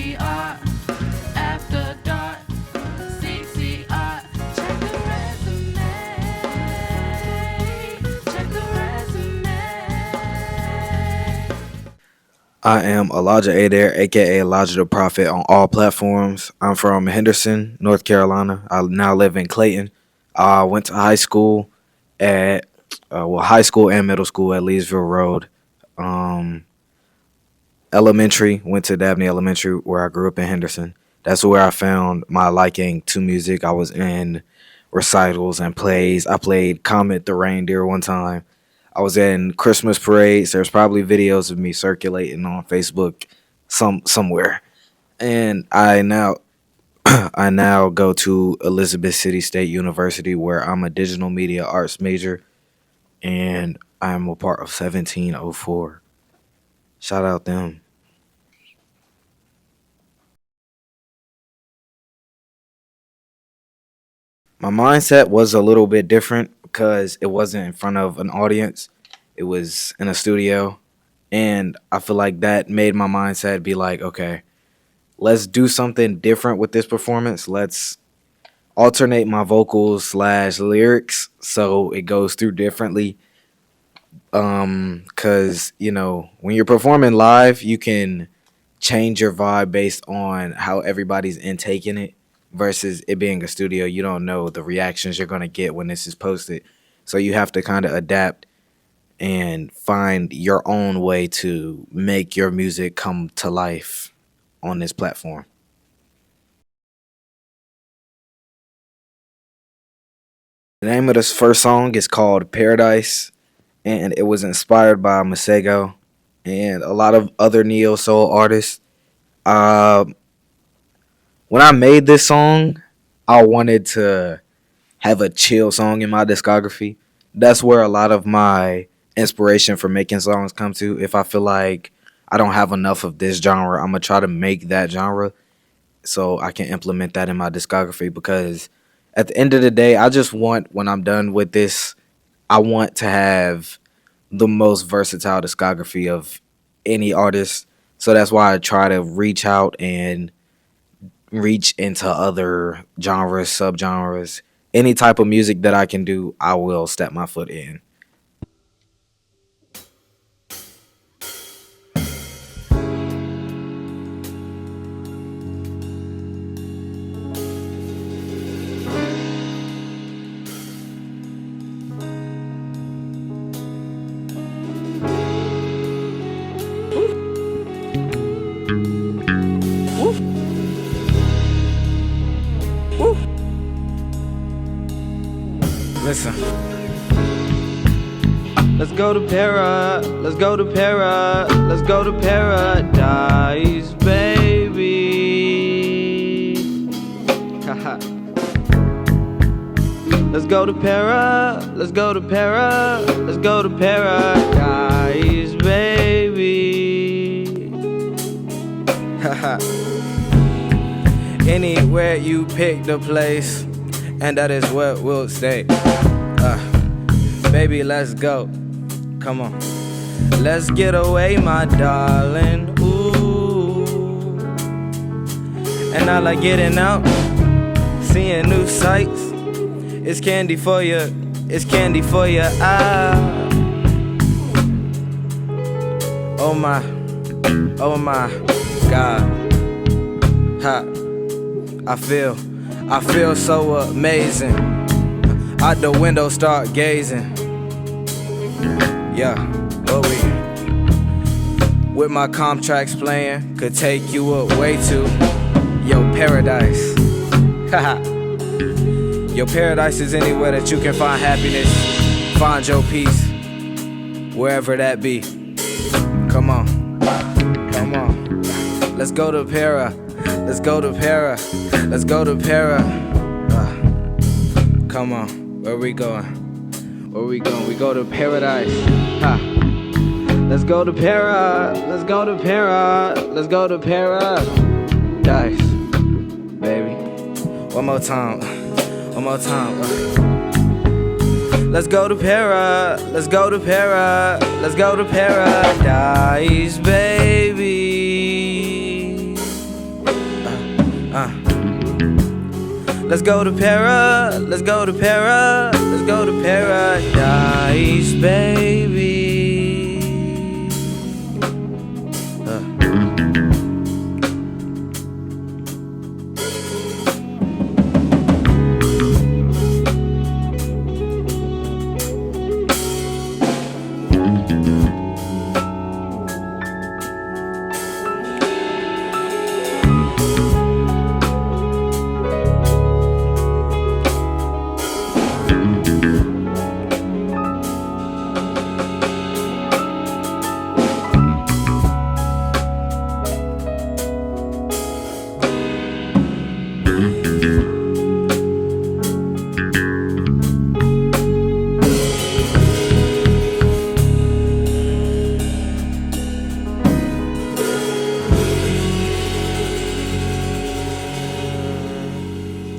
CCR, after dark, CCR. Check the resume, check the resume. I am Elijah Adair, aka Elijah the Prophet, on all platforms. I'm from Henderson, North Carolina. I now live in Clayton. I went to high school at high school and middle school at Leesville Road. Um, Elementary went to Dabney Elementary, where I grew up in Henderson. That's where I found my liking to music. I was in recitals and plays. I played Comet the Reindeer one time. I was in Christmas parades. There's probably videos of me circulating on Facebook somewhere. And I now go to Elizabeth City State University, where I'm a digital media arts major and I'm a part of 1704. Shout out them. My mindset was a little bit different because it wasn't in front of an audience. It was in a studio. And I feel like that made my mindset be like, okay, let's do something different with this performance. Let's alternate my vocals slash lyrics so it goes through differently. Cause when you're performing live, you can change your vibe based on how everybody's intaking it versus it being a studio. You don't know the reactions you're gonna get when this is posted. So you have to kind of adapt and find your own way to make your music come to life on this platform. The name of this first song is called Paradise, and it was inspired by Masego and a lot of other neo soul artists. Uh, when I made this song, I wanted to have a chill song in my discography. That's where a lot of my inspiration for making songs come to. If I feel like I don't have enough of this genre, I'm gonna try to make that genre so I can implement that in my discography, because at the end of the day, I just want, when I'm done with this, I want to have the most versatile discography of any artist. So that's why I try to reach out and reach into other genres, subgenres. Any type of music that I can do, I will step my foot in. Listen. Let's go to let's go to let's go to paradise, baby. Haha. Let's go to let's go to let's go to paradise, baby. Haha. Anywhere you pick the place, and that is where we'll stay. Baby, let's go. Come on. Let's get away, my darling. Ooh. And I like getting out, seeing new sights. It's candy for you. It's candy for your eye. Oh my God. Ha. I feel so amazing. Out the window, start gazing. Yeah, what we with my comp tracks playing could take you away to your paradise. Haha. Your paradise is anywhere that you can find happiness, find your peace, wherever that be. Come on. Let's go to let's go to let's go to come on, where we going? We go to paradise. Ha. Let's go to let's go to let's go to paradise, baby. One more time. Let's go to let's go to let's go to paradise, baby. Let's go to let's go to let's go to paradise, baby.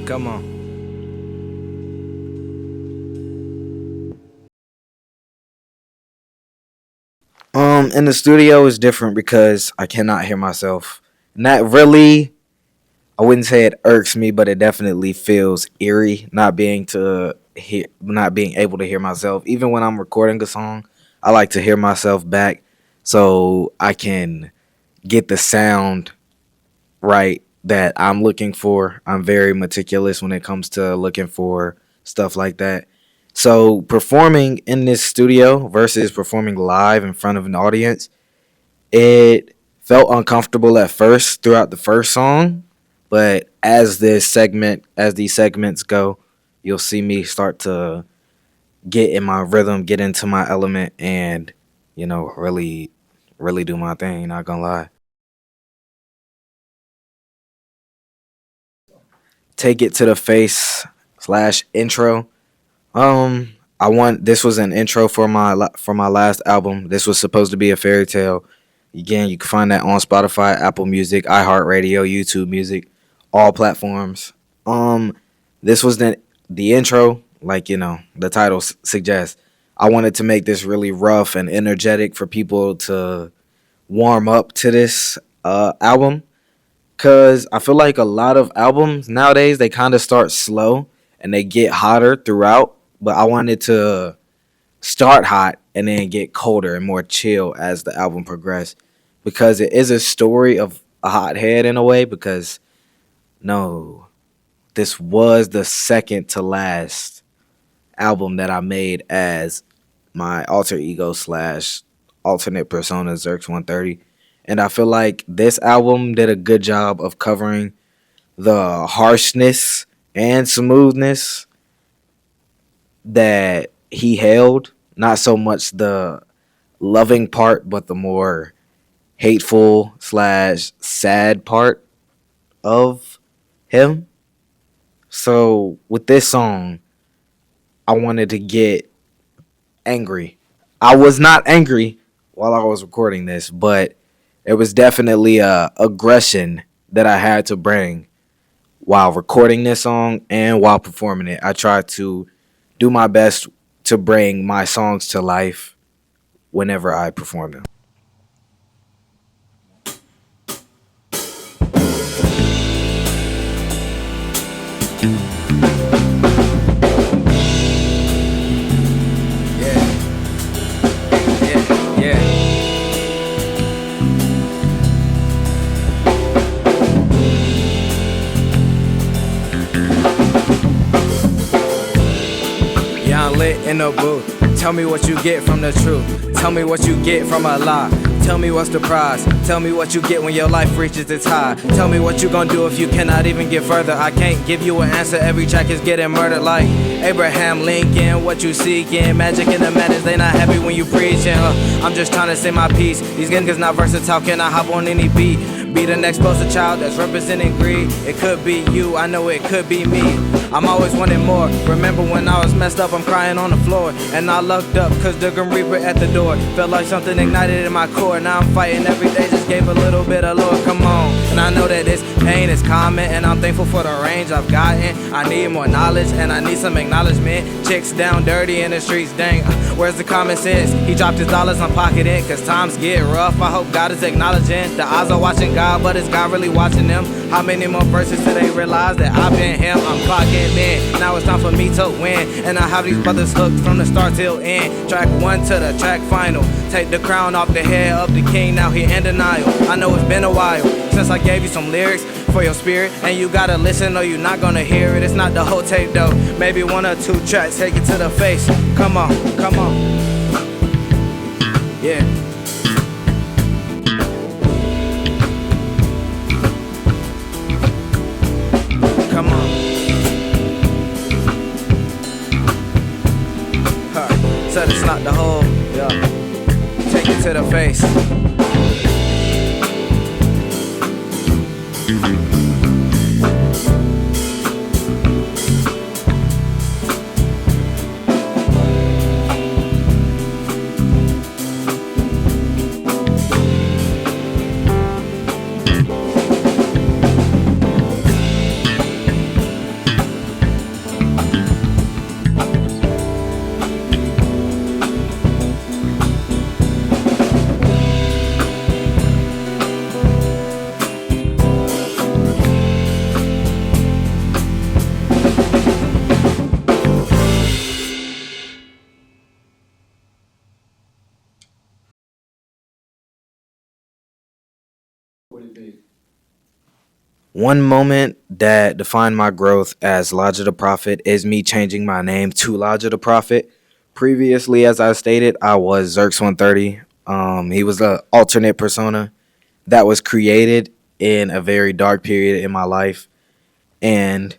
Come on. In the studio is different because I cannot hear myself. And that really, I wouldn't say it irks me, but it definitely feels eerie not being able to hear myself. Even when I'm recording a song, I like to hear myself back so I can get the sound right that I'm looking for. I'm very meticulous when it comes to looking for stuff like that. So performing in this studio versus performing live in front of an audience, it felt uncomfortable at first throughout the first song, but as these segments go, you'll see me start to get in my rhythm, get into my element, and really do my thing. Not gonna lie. Take it to the face slash intro. I want this was an intro for my last album. This was supposed to be a fairy tale. Again, you can find that on Spotify, Apple Music, iHeartRadio, YouTube Music, all platforms. Um, this was the intro, like the title suggests. I wanted to make this really rough and energetic for people to warm up to this album, cause I feel like a lot of albums nowadays they kind of start slow and they get hotter throughout, but I wanted to start hot and then get colder and more chill as the album progressed, because it is a story of a hothead in a way. Because no, this was the second to last album that I made as my alter ego slash alternate persona Lijxh 130, and I feel like this album did a good job of covering the harshness and smoothness that he held. Not so much the loving part, but the more hateful slash sad part of him. So with this song, I wanted to get angry. I was not angry while I was recording this, but it was definitely a aggression that I had to bring while recording this song and while performing it. I tried to do my best to bring my songs to life whenever I perform them. Lit in the booth. Tell me what you get from the truth. Tell me what you get from a lie. Tell me what's the prize. Tell me what you get when your life reaches its high. Tell me what you gonna do if you cannot even get further. I can't give you an answer. Every track is getting murdered like Abraham Lincoln. What you seeking? Magic in the madness. They not happy when you preaching. I'm just trying to say my piece. These niggas not versatile. Can I hop on any beat? Be the next poster child that's representing greed. It could be you. I know it could be me. I'm always wanting more. Remember when I was messed up, I'm crying on the floor. And I looked up, cause the Grim Reaper at the door. Felt like something ignited in my core. Now I'm fighting every day, just gave a little bit of Lord, come on. And I know that this pain is common, and I'm thankful for the range I've gotten. I need more knowledge, and I need some acknowledgement. Chicks down dirty in the streets, dang, where's the common sense? He dropped his dollars, I'm pocketing, cause times get rough. I hope God is acknowledging. The eyes are watching God, but is God really watching them? How many more verses till they realize that I've been him? I'm clocking in, now it's time for me to win. And I have these brothers hooked from the start till end. Track 1 to the track final. Take the crown off the head of the king, now he in denial. I know it's been a while since I gave you some lyrics for your spirit, and you gotta listen or you're not gonna hear it. It's not the whole tape though, maybe 1 or 2 tracks, take it to the face. Come on, come on. Yeah. Come on. Said it's not the whole, yeah. Take it to the face. One moment that defined my growth as Lijxh the Prophet is me changing my name to Lijxh the Prophet. Previously, as I stated, I was Xerx 130. He was the alternate persona that was created in a very dark period in my life. And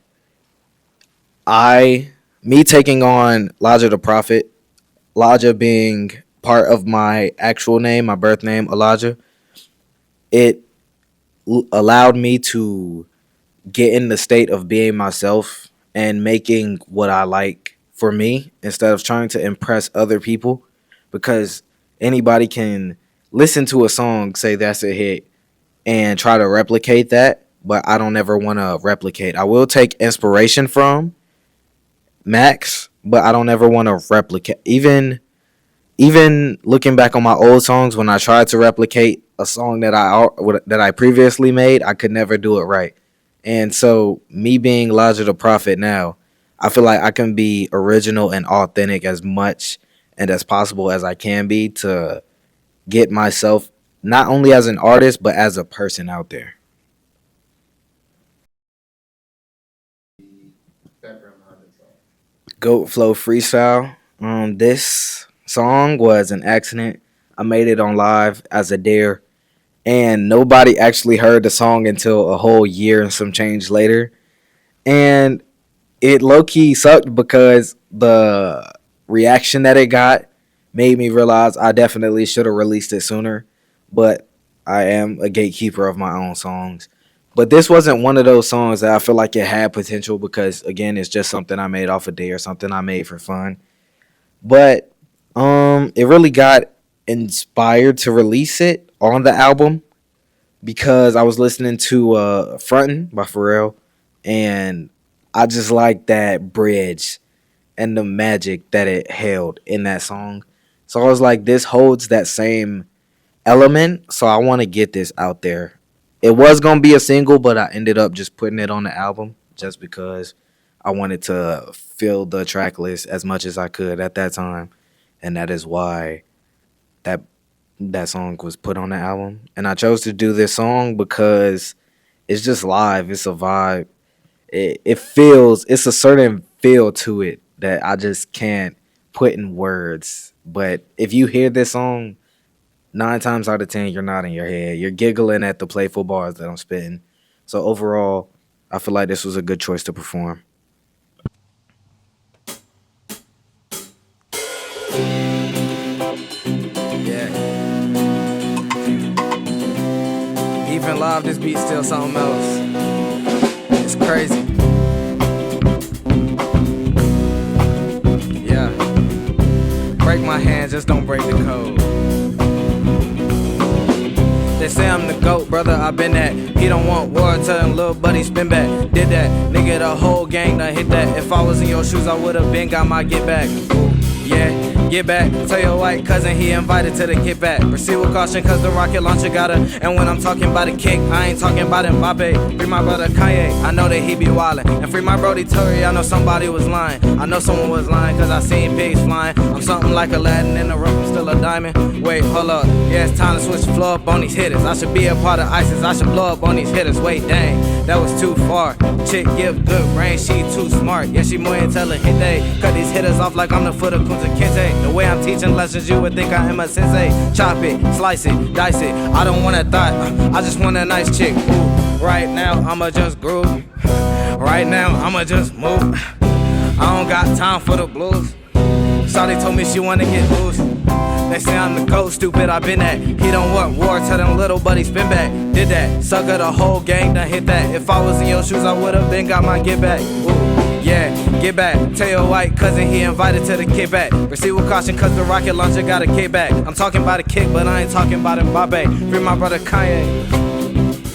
me taking on Lijxh the Prophet, Lijxh being part of my actual name, my birth name, Elijah, it allowed me to get in the state of being myself and making what I like for me instead of trying to impress other people, because anybody can listen to a song, say that's a hit, and try to replicate that, but I don't ever want to replicate. I will take inspiration from Max, but I don't ever want to replicate. Even looking back on my old songs, when I tried to replicate a song that I previously made, I could never do it right. And so, me being Lijxh the Prophet now, I feel like I can be original and authentic as much and as possible as I can be to get myself not only as an artist but as a person out there. Goat Flow Freestyle. This song was an accident. I made it on live as Adair, and nobody actually heard the song until a whole year and some change later. And it low key sucked because the reaction that it got made me realize I definitely should have released it sooner. But I am a gatekeeper of my own songs. But this wasn't one of those songs that I feel like it had potential because again, it's just something I made off a day or something I made for fun. But it really got inspired to release it on the album because I was listening to Frontin' by Pharrell, and I just like that bridge and the magic that it held in that song. So I was like, this holds that same element, so I want to get this out there. It was going to be a single, but I ended up just putting it on the album just because I wanted to fill the track list as much as I could at that time. And that is why that that song was put on the album. And I chose to do this song because it's just live. It's a vibe. It feels, it's a certain feel to it that I just can't put in words. But if you hear this song, 9 times out of 10, you're nodding your head. You're giggling at the playful bars that I'm spitting. So overall, I feel like this was a good choice to perform. Yeah. Even live, this beat's still something else. It's crazy. hands, just don't break the code. They say I'm the GOAT, brother, I been that. He don't want war, tell him little buddy spin back. Did that, nigga, the whole gang done hit that. If I was in your shoes, I would've been got my get back. Ooh, yeah, get back. Tell your white cousin he invited to the get back. Proceed with caution, cause the rocket launcher got her. And when I'm talking about a kick, I ain't talking about Mbappe. Free my brother Kanye, I know that he be wildin'. And free my brody Tory, I know somebody was lying. I know someone was lying, cause I seen pigs flying. I'm something like Aladdin in the rough, I'm still a diamond. Wait, hold up, yeah, it's time to switch the floor up on these hitters. I should be a part of ISIS, I should blow up on these hitters. Wait, dang, that was too far. Chick give good brain, she too smart. Yeah, she more intelligent, hit they. Cut these hitters off like I'm the foot of Kunta Kinte. The way I'm teaching lessons, you would think I am a sensei. Chop it, slice it, dice it. I don't want a thought, I just want a nice chick. Ooh, right now, I'ma just groove. Right now, I'ma just move. I don't got time for the blues. Shawty told me she wanna get loose. They say I'm the GOAT, stupid, I been that. He don't want war, tell them little buddy spin back. Did that, sucker, the whole gang done hit that. If I was in your shoes, I would've been got my get back. Ooh, yeah, get back. Tell your white cousin he invited to the kickback. Proceed with caution, cause the rocket launcher got a kickback. I'm talking about a kick, but I ain't talking about Mbappe. Free my brother Kanye.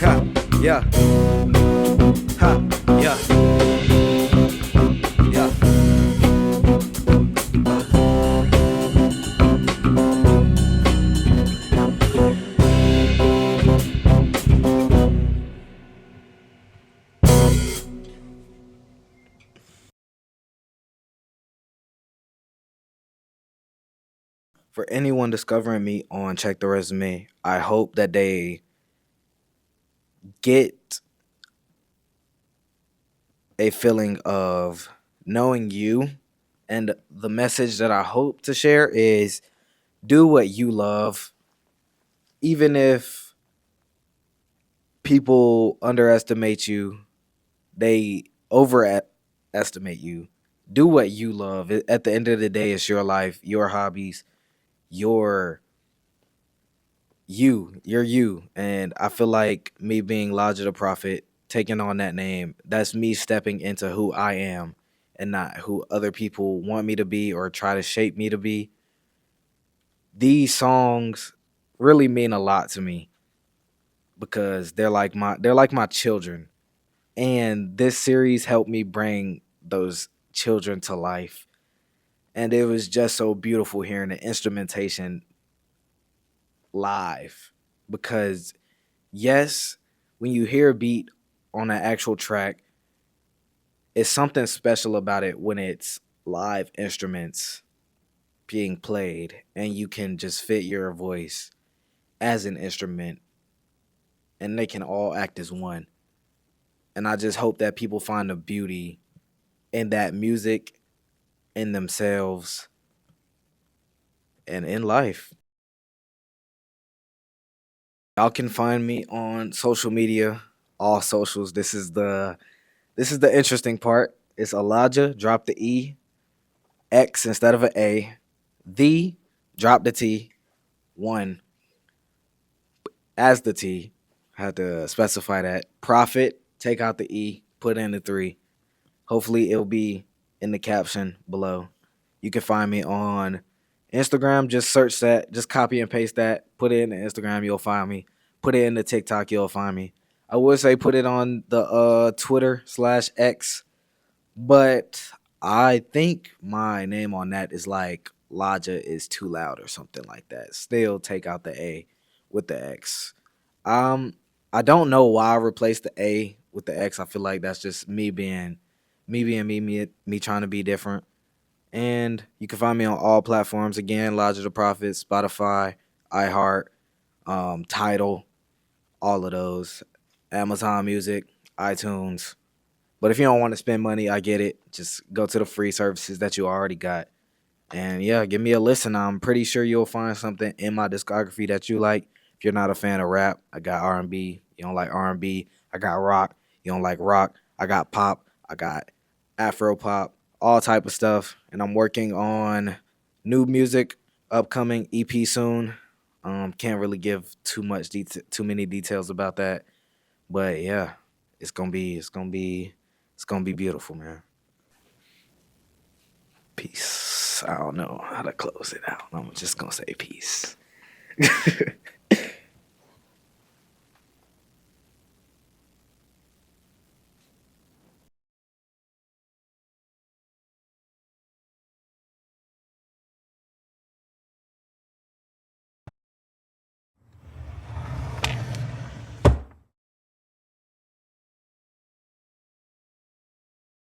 Ha, yeah. Ha, yeah. For anyone discovering me on Check the Resume, I hope that they get a feeling of knowing you. And the message that I hope to share is do what you love, even if people underestimate you, they overestimate you. Do what you love. At the end of the day, it's your life, your hobbies, your you're you. And I feel like me being Lijxh the Prophet, taking on that name, that's me stepping into who I am and not who other people want me to be or try to shape me to be. These songs really mean a lot to me because they're like my children. And this series helped me bring those children to life. And it was just so beautiful hearing the instrumentation live because yes, when you hear a beat on an actual track, it's something special about it when it's live instruments being played and you can just fit your voice as an instrument and they can all act as one. And I just hope that people find the beauty in that music, in themselves, and in life. Y'all can find me on social media, all socials. This is the interesting part. It's Elijah, drop the E, X instead of an A, the, drop the T, one as the T. Had to specify that. Profit, take out the E, put in the three. Hopefully it'll be in the caption below. You can find me on Instagram. Just search that. Just copy and paste that. Put it in the Instagram. You'll find me. Put it in the TikTok. You'll find me. I would say put it on the Twitter/X, but I think my name on that is like Lijxh is too loud or something like that. Still take out the A with the X. Um, I don't know why I replaced the A with the X. I feel like that's just me trying to be different. And you can find me on all platforms again, Lijxh the Prophet, Spotify, iHeart, Tidal, all of those, Amazon Music, iTunes. But if you don't want to spend money, I get it. Just go to the free services that you already got. And yeah, give me a listen. I'm pretty sure you'll find something in my discography that you like. If you're not a fan of rap, I got R&B. You don't like R&B, I got rock. You don't like rock, I got pop. I got Afro pop, all type of stuff. And I'm working on new music, upcoming EP soon. Can't really give too many details about that. But yeah, it's gonna be beautiful, man. Peace. I don't know how to close it out. I'm just gonna say peace.